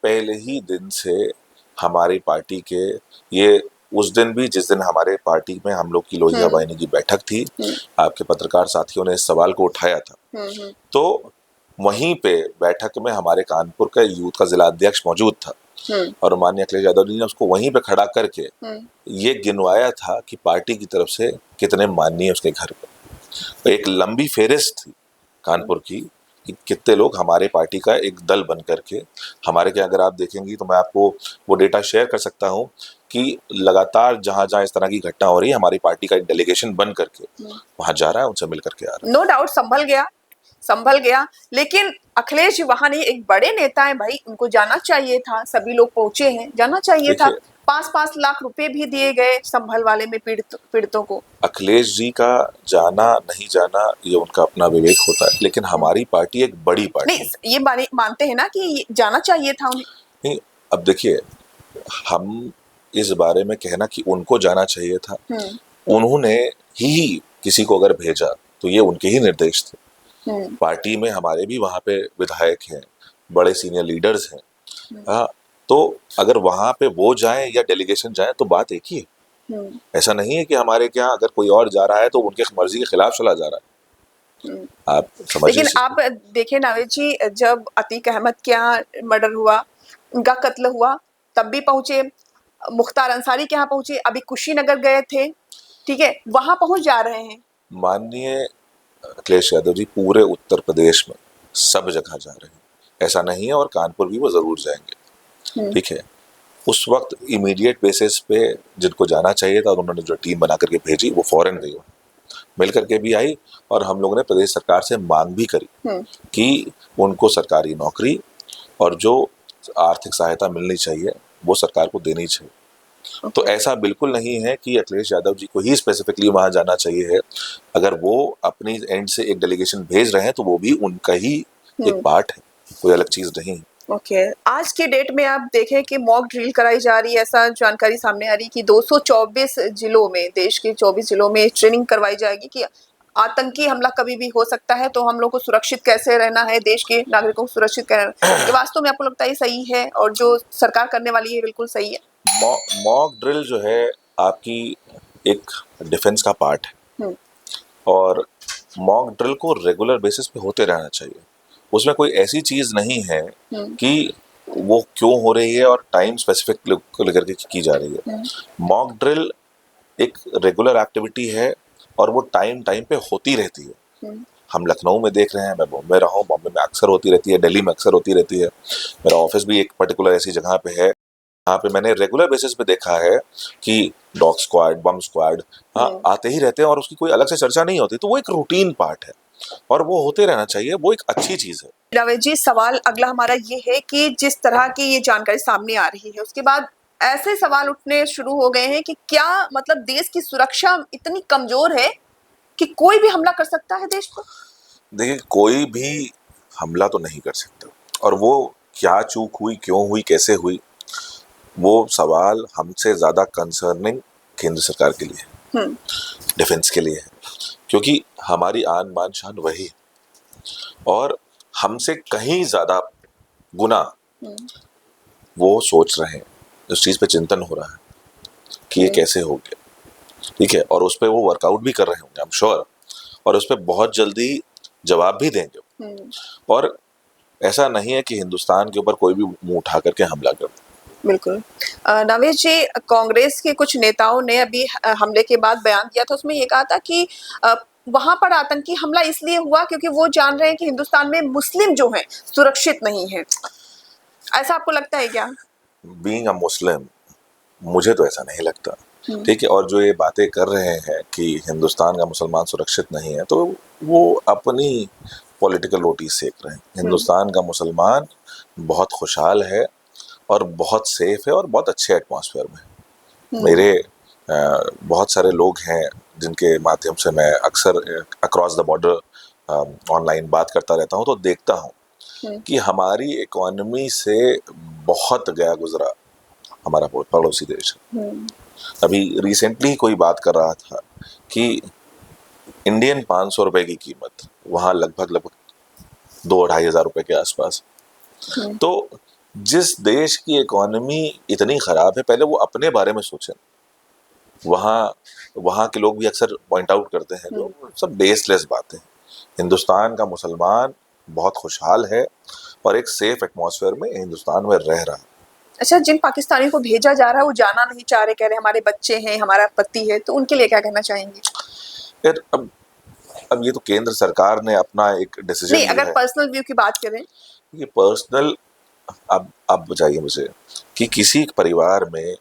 पहले ही दिन से हमारी पार्टी के ये, उस दिन भी जिस दिन हमारे पार्टी में हम लोग की लोहिया वाहिनी की बैठक थी, आपके पत्रकार साथियों ने इस सवाल को उठाया था, तो वहीं पे बैठक में हमारे कानपुर का यूथ का जिला अध्यक्ष मौजूद था और माननीय अखिलेश यादव जी ने उसको वहीं पे खड़ा करके ये गिनवाया था कि पार्टी की तरफ से कितने माननीय उसके घर पे। एक लंबी फेरिस्त थी कानपुर की कि कितने लोग हमारे पार्टी का एक दल बन करके हमारे के, अगर आप देखेंगी तो मैं आपको वो डेटा शेयर कर सकता हूँ कि लगातार जहां जहां इस तरह की घटना हो रही है, हमारी पार्टी का एक डेलीगेशन बन करके वहां जा रहा है, उनसे मिल करके आ रहा है। नो डाउट संभल गया, लेकिन अखिलेश वाहनी एक बड़े नेता है भाई, उनको जाना चाहिए था। सभी लोग पहुंचे हैं, जाना चाहिए था। 5-5 लाख रुपए भी दिए गए संभल वाले में पीड़ितों को। अखिलेश जी का जाना नहीं जाना ये उनका अपना विवेक होता है, लेकिन हमारी पार्टी एक बड़ी पार्टी नहीं, ये मानते हैं ना कि जाना चाहिए था उन्हें। नहीं, अब देखिए, हम इस बारे में कहना कि उनको जाना चाहिए था, उन्होंने ही किसी को अगर भेजा तो ये उनके ही निर्देश थे। पार्टी में हमारे भी वहां पे विधायक हैं, बड़े सीनियर लीडर्स हैं, हाँ, तो अगर वहां पे वो जाए या डेलीगेशन जाए तो बात एक ही है। ऐसा नहीं है कि हमारे यहाँ अगर कोई और जा रहा है तो उनके मर्जी के खिलाफ चला जा रहा है। आप समझिए। लेकिन आप देखें नावेद जी, जब अतीक अहमद के यहाँ मर्डर हुआ, उनका कत्ल हुआ, तब भी पहुंचे। मुख्तार अंसारी के यहाँ पहुंचे, अभी कुशीनगर गए थे, ठीक है, वहां पहुंच जा रहे हैं। माननीय अखिलेश यादव जी पूरे उत्तर प्रदेश में सब जगह जा रहे हैं, ऐसा नहीं है, और कानपुर भी वो जरूर जाएंगे, ठीक है। उस वक्त इमीडिएट बेसिस पे जिनको जाना चाहिए था, उन्होंने जो टीम बना करके भेजी वो फौरन गई, मिल करके भी आई, और हम लोगों ने प्रदेश सरकार से मांग भी करी कि उनको सरकारी नौकरी और जो आर्थिक सहायता मिलनी चाहिए वो सरकार को देनी चाहिए। तो ऐसा बिल्कुल नहीं है कि अखिलेश यादव जी को ही स्पेसिफिकली वहां जाना चाहिए है। अगर वो अपनी एंड से एक डेलीगेशन भेज रहे हैं तो वो भी उनका ही एक पार्ट है, कोई अलग चीज नहीं। ओके, आज के डेट में आप देखें कि मॉक ड्रिल कराई जा रही है, ऐसा जानकारी सामने आ रही कि 224 जिलों में, देश के 24 जिलों में ट्रेनिंग करवाई जाएगी कि आतंकी हमला कभी भी हो सकता है, तो हम लोग को सुरक्षित कैसे रहना है, देश के नागरिकों को सुरक्षित कैसे। ये वास्तव में आपको लगता है सही है, और जो सरकार करने वाली है बिल्कुल सही है? मॉक ड्रिल जो है आपकी एक डिफेंस का पार्ट है, और मॉक ड्रिल को रेगुलर बेसिस पे होते रहना चाहिए। उसमें कोई ऐसी चीज नहीं है कि वो क्यों हो रही है और टाइम स्पेसिफिक लेकर के की जा रही है। मॉक ड्रिल एक रेगुलर एक्टिविटी है और वो टाइम पे होती रहती है। हम लखनऊ में देख रहे हैं, मैं बॉम्बे रहा हूँ, बॉम्बे में अक्सर होती रहती है, दिल्ली में अक्सर होती रहती है, मेरा ऑफिस भी एक पर्टिकुलर ऐसी जगह पे है, यहाँ पे मैंने रेगुलर बेसिस पे देखा है कि डॉग स्क्वाड, बम स्क्वाड आते ही रहते हैं और उसकी कोई अलग से चर्चा नहीं होती। तो वो एक रूटीन पार्ट है और वो होते रहना चाहिए, वो एक अच्छी चीज है। नावेद जी, सवाल अगला हमारा ये है कि जिस तरह की ये जानकारी सामने आ रही है, उसके बाद ऐसे सवाल उठने शुरू हो गए हैं कि क्या मतलब देश की सुरक्षा इतनी कमजोर है कि कोई भी हमला कर सकता है देश पर? देखिए, कोई भी हमला तो नहीं कर सकता, और वो क्या चूक हुई, क्यों हुई, कैसे हुई, वो सवाल हमसे ज्यादा कंसर्निंग केंद्र सरकार के लिए है, डिफेंस के लिए है, क्योंकि हमारी आन बान शान वही है, और हमसे कहीं ज्यादा गुना वो सोच रहे हैं, उस चीज पे चिंतन हो रहा है कि ये कैसे हो गया, ठीक है, और उस पर वो वर्कआउट भी कर रहे होंगे, आई एम श्योर, और उस पर बहुत जल्दी जवाब भी देंगे। और ऐसा नहीं है कि हिंदुस्तान के ऊपर कोई भी मुंह उठा करके हमला कर। बिल्कुल। नावेद जी, कांग्रेस के कुछ नेताओं ने अभी हमले के बाद बयान दिया था, उसमें ये कहा था कि वहां पर आतंकी हमला इसलिए हुआ क्योंकि वो जान रहे हैं कि हिंदुस्तान में मुस्लिम जो हैं सुरक्षित नहीं है। ऐसा आपको लगता है क्या? बीइंग अ मुस्लिम, मुझे तो ऐसा नहीं लगता, ठीक है। और जो ये बातें कर रहे हैं कि हिंदुस्तान का मुसलमान सुरक्षित नहीं है, तो वो अपनी पॉलिटिकल रोटी सेक रहे हैं। हिंदुस्तान का मुसलमान बहुत खुशहाल है और बहुत सेफ है और बहुत अच्छे एटमॉस्फेयर में। मेरे बहुत सारे लोग हैं जिनके माध्यम से मैं अक्सर अक्रॉस द बॉर्डर ऑनलाइन बात करता रहता हूँ, तो देखता हूँ कि हमारी इकोनॉमी से बहुत गया गुजरा हमारा पड़ोसी देश है। अभी रिसेंटली कोई बात कर रहा था कि इंडियन 500 रुपए की कीमत वहाँ लगभग 2-2.5 हज़ार रुपए के आसपास। तो जिस देश की इकोनॉमी इतनी खराब है, पहले वो अपने बारे में सोचें। वहाँ के लोग भी अक्सर पॉइंट आउट करते हैं, जो सब बेसलेस बातें। हिंदुस्तान का मुसलमान बहुत खुशहाल है और एक सेफ एटमॉस्फेयर में हिंदुस्तान में रह रहा है। अच्छा, जिन पाकिस्तानियों को भेजा जा रहा है वो जाना नहीं चाह रहे, कह रहे हमारे बच्चे हैं, हमारा पति है, तो उनके लिए क्या कहना चाहेंगे? यार, अब अब ये तो केंद्र सरकार ने अपना एक डिसीजन नहीं, लिया अगर है। पर्सनल व्यू की बात करें, ये पर्सनल, अब बताइए मुझे कि किसी परिवार में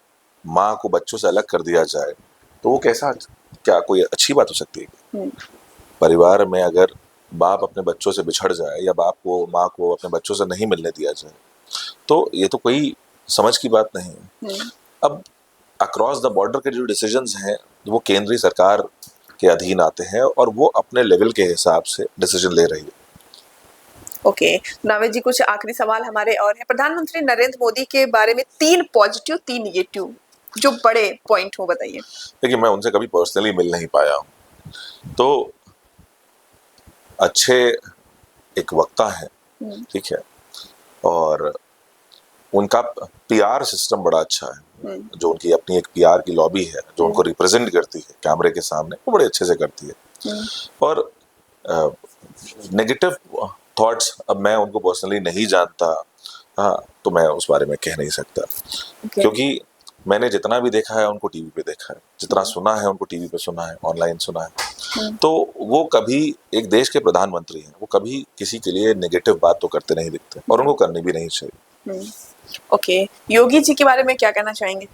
माँ को बच्चों से अलग कर दिया जाए तो वो कैसा, क्या कोई अच्छी बात हो सकती है? परिवार में अगर बाप अपने बच्चों से बिछड़ जाए या बाप को माँ को अपने बच्चों से नहीं मिलने दिया जाए तो ये तो कोई समझ की बात नहीं है। अब अक्रॉस द बॉर्डर के जो डिसीजंस हैं वो केंद्रीय सरकार के अधीन आते हैं और वो अपने लेवल के हिसाब से डिसीजन ले रही है। ओके, नावेद जी, कुछ आखिरी सवाल हमारे और हैं। प्रधानमंत्री नरेंद्र मोदी के बारे में 3 पॉजिटिव 3 नेगेटिव जो बड़े पॉइंट हो, बताइए। देखिए, मैं उनसे कभी पर्सनली मिल नहीं पाया हूँ, तो अच्छे एक वक्ता है, ठीक है, और उनका पीआर सिस्टम बड़ा अच्छा है। जो उनकी अपनी एक पीआर की लॉबी है जो उनको रिप्रेजेंट करती है कैमरे के सामने, वो बड़े अच्छे से करती है। और नेगेटिव थॉट्स, अब मैं उनको पर्सनली नहीं जानता, हाँ, तो मैं उस बारे में कह नहीं सकता, क्योंकि मैंने जितना भी देखा है उनको टीवी पे देखा है, जितना सुना है उनको टीवी पे सुना है, ऑनलाइन सुना है। तो वो कभी, एक देश के प्रधानमंत्री हैं, वो कभी किसी के लिए नेगेटिव बात तो करते नहीं दिखते और उनको करनी भी नहीं चाहिए। ओके, योगी जी के बारे में क्या कहना चाहेंगे?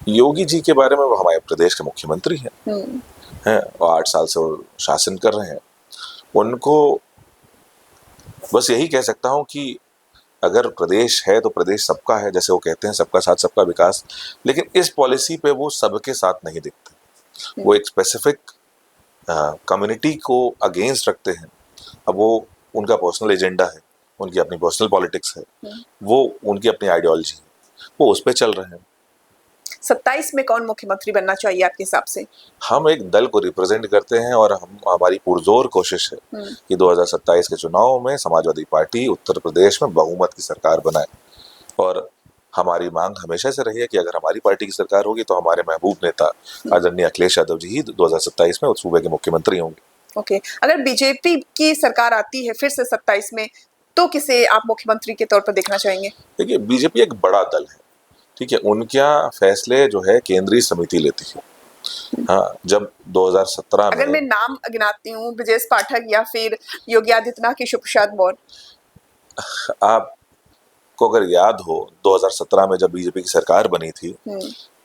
योगी जी के बारे में, वो हमारे प्रदेश के मुख्यमंत्री हैं और 8 साल से वो शासन कर रहे हैं। उनको बस यही कह सकता हूँ कि अगर प्रदेश है तो प्रदेश सबका है, जैसे वो कहते हैं सबका साथ सबका विकास, लेकिन इस पॉलिसी पे वो सबके साथ नहीं दिखते, वो एक स्पेसिफिक कम्युनिटी को अगेंस्ट रखते हैं। अब वो उनका पर्सनल एजेंडा है, उनकी अपनी पर्सनल पॉलिटिक्स है, वो उनकी अपनी आइडियोलॉजी है, वो उस पर चल रहे हैं। 27 में कौन मुख्यमंत्री बनना चाहिए आपके हिसाब से? हम एक दल को रिप्रेजेंट करते हैं और हमारी पुरजोर कोशिश है कि 2027 के चुनाव में समाजवादी पार्टी उत्तर प्रदेश में बहुमत की सरकार बनाए। और हमारी मांग हमेशा से रही है कि अगर हमारी पार्टी की सरकार होगी तो हमारे महबूब नेता आदरणीय अखिलेश यादव जी ही 2027 में उस सूबे के मुख्यमंत्री होंगे। ओके, अगर बीजेपी की सरकार आती है फिर से 27 में, तो किसे आप मुख्यमंत्री के तौर पर देखना चाहेंगे? देखिए, बीजेपी एक बड़ा दल है, ठीक है, उनका फैसले जो है केंद्रीय समिति लेती है। हाँ, जब 2017 में, अगर मैं नाम गिनाती हूँ, ब्रजेश पाठक या फिर योगी आदित्यनाथ, केशव प्रसाद मौर्य, आपको अगर याद हो 2017 में जब बीजेपी की सरकार बनी थी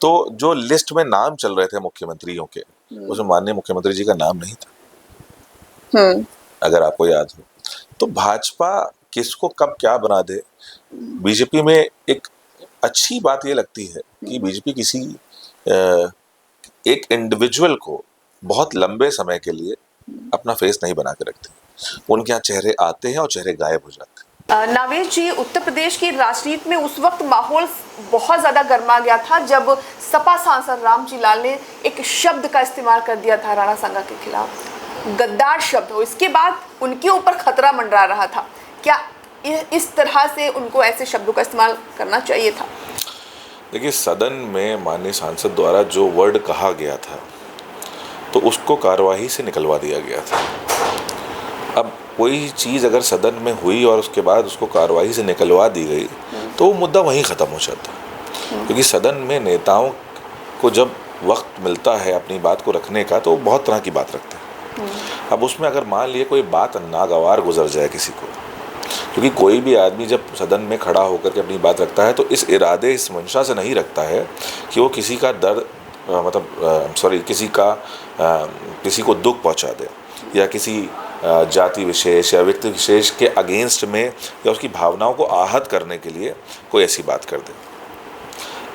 तो जो लिस्ट में नाम चल रहे थे मुख्यमंत्रियों के, उसमें माननीय मुख्यमंत्री जी का नाम नहीं था, अगर आपको याद हो। तो भाजपा किसको कब क्या बना दे, बीजेपी में एक अच्छी बात ये लगती है कि बीजेपी किसी एक इंडिविजुअल को बहुत लंबे समय के लिए अपना फेस नहीं बना के रखती। उनके यहाँ चेहरे आते हैं और चेहरे गायब हो जाते हैं। नावेद जी, उत्तर प्रदेश की राजनीति में उस वक्त माहौल बहुत ज्यादा गर्मा गया था जब सपा सांसद रामजी लाल ने एक शब्द का इस्तेमाल कर दिया था राणा संगा के खिलाफ, गद्दार शब्द हो। इसके बाद उनके ऊपर खतरा मंडरा रहा था। क्या इस तरह से उनको ऐसे शब्दों का इस्तेमाल करना चाहिए था? देखिए, सदन में माननीय सांसद द्वारा जो वर्ड कहा गया था तो उसको कार्यवाही से निकलवा दिया गया था। अब कोई चीज़ अगर सदन में हुई और उसके बाद उसको कार्यवाही से निकलवा दी गई तो वो मुद्दा वहीं ख़त्म हो जाता, क्योंकि सदन में नेताओं को जब वक्त मिलता है अपनी बात को रखने का तो बहुत तरह की बात रखते हैं। अब उसमें अगर मान लिए कोई बात नागवार गुजर जाए किसी को, क्योंकि कोई भी आदमी जब सदन में खड़ा होकर के अपनी बात रखता है तो इस इरादे, इस मंशा से नहीं रखता है कि वो किसी का दर्द, किसी को दुख पहुंचा दे या किसी जाति विशेष या व्यक्ति विशेष के अगेंस्ट में या उसकी भावनाओं को आहत करने के लिए कोई ऐसी बात कर दे।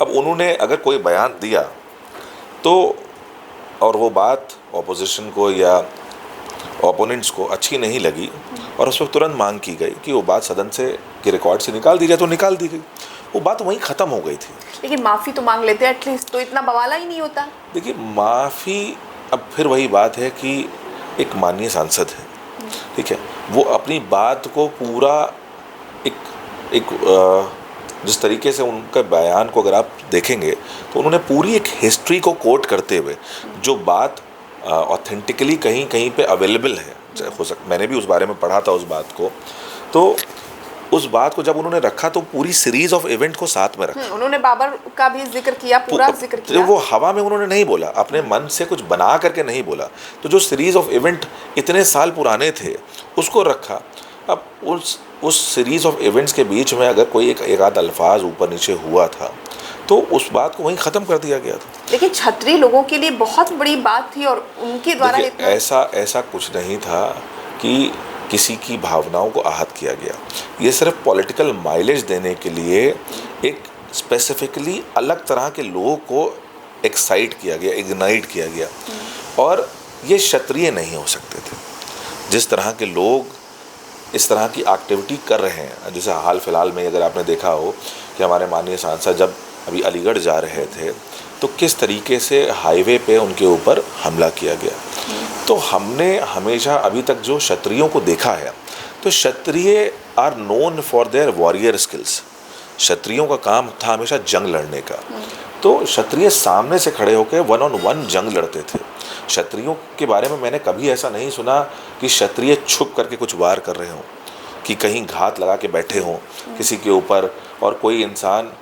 अब उन्होंने अगर कोई बयान दिया तो, और वो बात ऑपोजिशन को या ओपोनेंट्स को अच्छी नहीं लगी और उस पर तुरंत मांग की गई कि वो बात सदन से के रिकॉर्ड से निकाल दी जाए, तो निकाल दी गई। वो बात वहीं ख़त्म हो गई थी। लेकिन माफ़ी तो मांग लेते एटलीस्ट, तो इतना बवाला ही नहीं होता। देखिए, माफ़ी, अब फिर वही बात है कि एक माननीय सांसद है, ठीक है, वो अपनी बात को पूरा जिस तरीके से उनका बयान को अगर आप देखेंगे तो उन्होंने पूरी एक हिस्ट्री को कोट करते हुए जो बात ऑथेंटिकली कहीं कहीं पे अवेलेबल है, मैंने भी उस बारे में पढ़ा था उस बात को, तो उस बात को जब उन्होंने रखा तो पूरी सीरीज ऑफ इवेंट को साथ में रखा। उन्होंने बाबर का भी जिक्र किया, पूरा जिक्र किया। वो हवा में उन्होंने नहीं बोला, अपने मन से कुछ बना करके नहीं बोला। तो जो सीरीज ऑफ इवेंट इतने साल पुराने थे उसको रखा। अब उस सीरीज ऑफ इवेंट्स के बीच में अगर कोई एक आध अल्फाज ऊपर नीचे हुआ था तो उस बात को वहीं ख़त्म कर दिया गया था। लेकिन क्षत्रिय लोगों के लिए बहुत बड़ी बात थी और उनके द्वारा ऐसा कुछ नहीं था कि किसी की भावनाओं को आहत किया गया। ये सिर्फ पॉलिटिकल माइलेज देने के लिए एक स्पेसिफिकली अलग तरह के लोगों को एक्साइट किया गया, इग्नाइट किया गया। और ये क्षत्रिय नहीं हो सकते थे। जिस तरह के लोग इस तरह की एक्टिविटी कर रहे हैं, जैसे हाल फिलहाल में अगर आपने देखा हो कि हमारे माननीय सांसद जब अभी अलीगढ़ जा रहे थे तो किस तरीके से हाईवे पे उनके ऊपर हमला किया गया। तो हमने हमेशा अभी तक जो क्षत्रियों को देखा है तो क्षत्रिय are known for their warrior skills. क्षत्रियों का काम था हमेशा जंग लड़ने का। तो क्षत्रिय सामने से खड़े होकर 1-on-1 जंग लड़ते थे। क्षत्रियों के बारे में मैंने कभी ऐसा नहीं सुना कि क्षत्रिय छुप करके कुछ वार कर रहे हों, कि कहीं घात लगा के बैठे हों किसी के ऊपर और कोई इंसान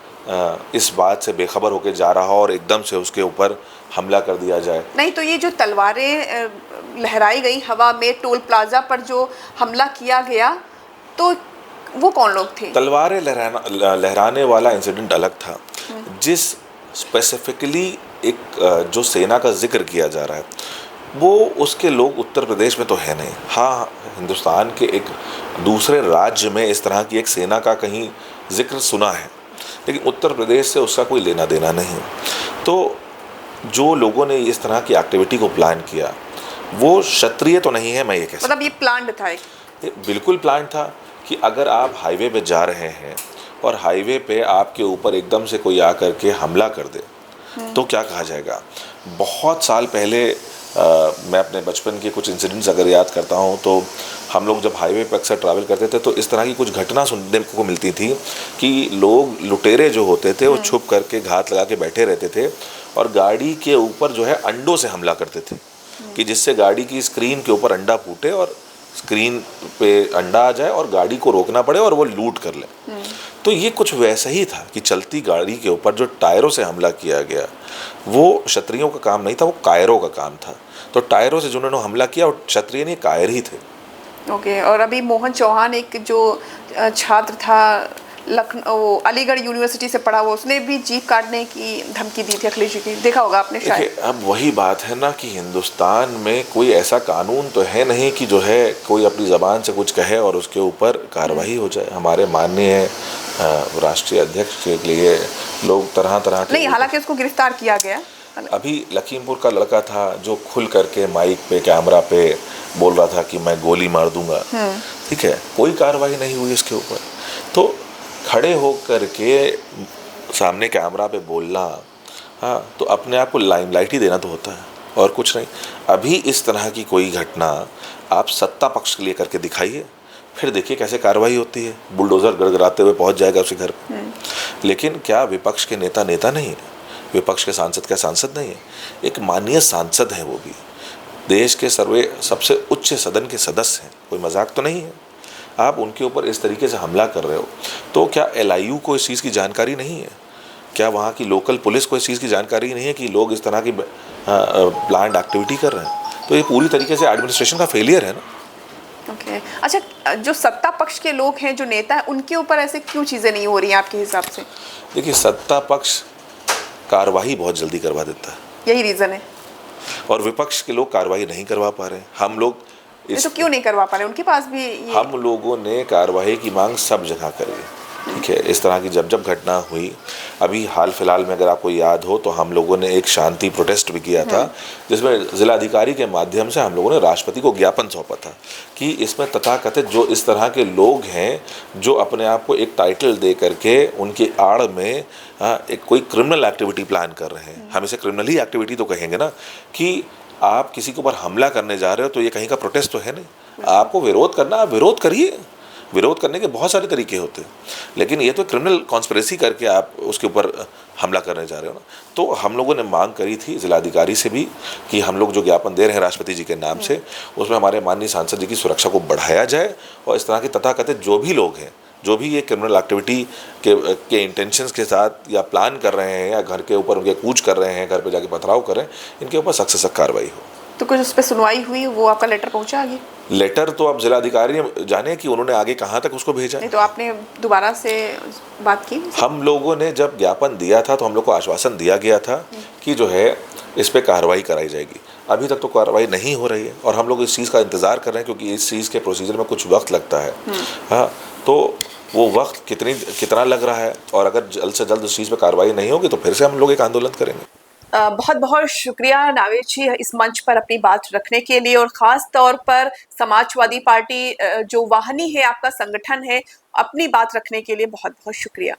इस बात से बेखबर होकर जा रहा हो और एकदम से उसके ऊपर हमला कर दिया जाए। नहीं, तो ये जो तलवारें लहराई गई हवा में टोल प्लाजा पर जो हमला किया गया, तो वो कौन लोग थे? तलवारें लहराने वाला इंसिडेंट अलग था। जिस स्पेसिफिकली एक जो सेना का जिक्र किया जा रहा है वो उसके लोग उत्तर प्रदेश में तो है नहीं। हाँ, हिंदुस्तान के एक दूसरे राज्य में इस तरह की एक सेना का कहीं जिक्र सुना है, लेकिन उत्तर प्रदेश से उसका कोई लेना देना नहीं। तो जो लोगों ने इस तरह की एक्टिविटी को प्लान किया वो क्षत्रिय तो नहीं है, मैं ये कह सकता। मतलब ये प्लान्ड था? बिल्कुल प्लान था कि अगर आप हाईवे पे जा रहे हैं और हाईवे पे आपके ऊपर एकदम से कोई आकर के हमला कर दे तो क्या कहा जाएगा। बहुत साल पहले मैं अपने बचपन के कुछ इंसिडेंट्स अगर याद करता हूँ तो हम लोग जब हाईवे पर अक्सर ट्रैवल करते थे तो इस तरह की कुछ घटना सुनने को मिलती थी कि लोग लुटेरे जो होते थे वो छुप करके घात लगा के बैठे रहते थे और गाड़ी के ऊपर जो है अंडों से हमला करते थे कि जिससे गाड़ी की स्क्रीन के ऊपर अंडा फूटे और स्क्रीन पे अंडा आ जाए और गाड़ी को रोकना पड़े और वो लूट कर ले। तो ये कुछ वैसा ही था कि चलती गाड़ी के ऊपर जो टायरों से हमला किया गया वो क्षत्रियों का काम नहीं था, वो कायरों का काम था। तो टायरों से जिन्होंने हमला किया वो क्षत्रिय नहीं, कायर ही थे। ओके। और अभी मोहन चौहान एक जो छात्र था लखनऊ अलीगढ़ यूनिवर्सिटी से पढ़ा हुआ, उसने भी जीप काटने की धमकी दी थी अखिलेश जी की, देखा होगा आपने शायद। अब वही बात है ना कि हिंदुस्तान में कोई ऐसा कानून तो है नहीं कि जो है कोई अपनी ज़बान से कुछ कहे और उसके ऊपर कार्रवाई हो जाए। हमारे माननीय राष्ट्रीय अध्यक्ष के लिए लोग तरह तरह के, नहीं, हालांकि उसको गिरफ्तार किया गया। अभी लखीमपुर का लड़का था जो खुल करके माइक पे कैमरा पे बोल रहा था कि मैं गोली मार दूंगा, ठीक है, कोई कार्रवाई नहीं हुई इसके ऊपर। तो खड़े होकर के सामने कैमरा पे बोलना, हाँ, तो अपने आप को लाइमलाइट ही देना तो होता है और कुछ नहीं। अभी इस तरह की कोई घटना आप सत्ता पक्ष के लिए करके दिखाइए, फिर देखिए कैसे कार्रवाई होती है। बुलडोज़र गड़गड़ाते हुए पहुंच जाएगा उसके घर पे। लेकिन क्या विपक्ष के नेता नेता नहीं है? विपक्ष के सांसद क्या सांसद नहीं है? एक माननीय सांसद हैं, वो भी देश के सबसे उच्च सदन के सदस्य हैं, कोई मजाक तो नहीं है। आप उनके ऊपर इस तरीके से हमला कर रहे हो तो क्या LIU को इस चीज़ की जानकारी नहीं है? क्या वहाँ की लोकल पुलिस को इस चीज़ की जानकारी नहीं है कि लोग इस तरह की प्लान्ड एक्टिविटी कर रहे हैं? तो ये पूरी तरीके से एडमिनिस्ट्रेशन का फेलियर है ना। ओके। अच्छा, जो सत्ता पक्ष के लोग हैं, जो नेता हैं, उनके ऊपर ऐसे क्यों चीज़ें नहीं हो रही हैं आपके हिसाब से? देखिए, सत्ता पक्ष कार्रवाई बहुत जल्दी करवा देता है, यही रीज़न है, और विपक्ष के लोग कार्रवाई नहीं करवा पा रहे हैं। हम लोग तो क्यों नहीं करवा पा रहे? उनके पास भी हम लोगों ने कार्रवाई की मांग सब जगह करी, ठीक है। इस तरह की जब घटना हुई, अभी हाल फिलहाल में अगर आपको याद हो तो हम लोगों ने एक शांति प्रोटेस्ट भी किया था जिसमें जिलाधिकारी के माध्यम से हम लोगों ने राष्ट्रपति को ज्ञापन सौंपा था कि इसमें तथाकथित जो इस तरह के लोग हैं जो अपने आप को एक टाइटल दे करके उनकी आड़ में एक कोई क्रिमिनल एक्टिविटी प्लान कर रहे हैं। हम इसे क्रिमिनल ही एक्टिविटी तो कहेंगे ना, कि आप किसी के ऊपर हमला करने जा रहे हो तो ये कहीं का प्रोटेस्ट तो है नहीं। आपको विरोध करना, आप विरोध करिए, विरोध करने के बहुत सारे तरीके होते हैं, लेकिन ये तो क्रिमिनल कॉन्स्पिरेसी करके आप उसके ऊपर हमला करने जा रहे हो ना। तो हम लोगों ने मांग करी थी जिलाधिकारी से भी कि हम लोग जो ज्ञापन दे रहे हैं राष्ट्रपति जी के नाम से, उसमें हमारे माननीय सांसद जी की सुरक्षा को बढ़ाया जाए और इस तरह के तथाकथित जो भी लोग हैं जो भी ये क्रिमिनल एक्टिविटी के इंटेंशंस के साथ या प्लान कर रहे हैं या घर के ऊपर उनके कूच कर रहे हैं, घर पे जाके पथराव कर रहे हैं, इनके ऊपर सख्त से सख्त कार्रवाई हो। तो कुछ उस पर सुनवाई हुई, वो आपका लेटर पहुंचा आगे? लेटर तो अब जिलाधिकारी जाने कि उन्होंने आगे कहाँ तक उसको भेजा। नहीं तो आपने दोबारा से बात की? हम लोगों ने जब ज्ञापन दिया था तो हम लोग को आश्वासन दिया गया था कि जो है इस पे कार्रवाई कराई जाएगी। अभी तक तो कार्रवाई नहीं हो रही है और हम लोग इस चीज़ का इंतज़ार कर रहे हैं, क्योंकि इस चीज़ के प्रोसीजर में कुछ वक्त लगता है। हाँ, तो वो वक्त कितना लग रहा है, और अगर जल्द से जल्द उस चीज़ पे कार्रवाई नहीं होगी तो फिर से हम लोग एक आंदोलन करेंगे। बहुत बहुत शुक्रिया नावेद जी इस मंच पर अपनी बात रखने के लिए, और ख़ास तौर पर समाजवादी पार्टी जो वाहिनी है, आपका संगठन है, अपनी बात रखने के लिए बहुत बहुत शुक्रिया।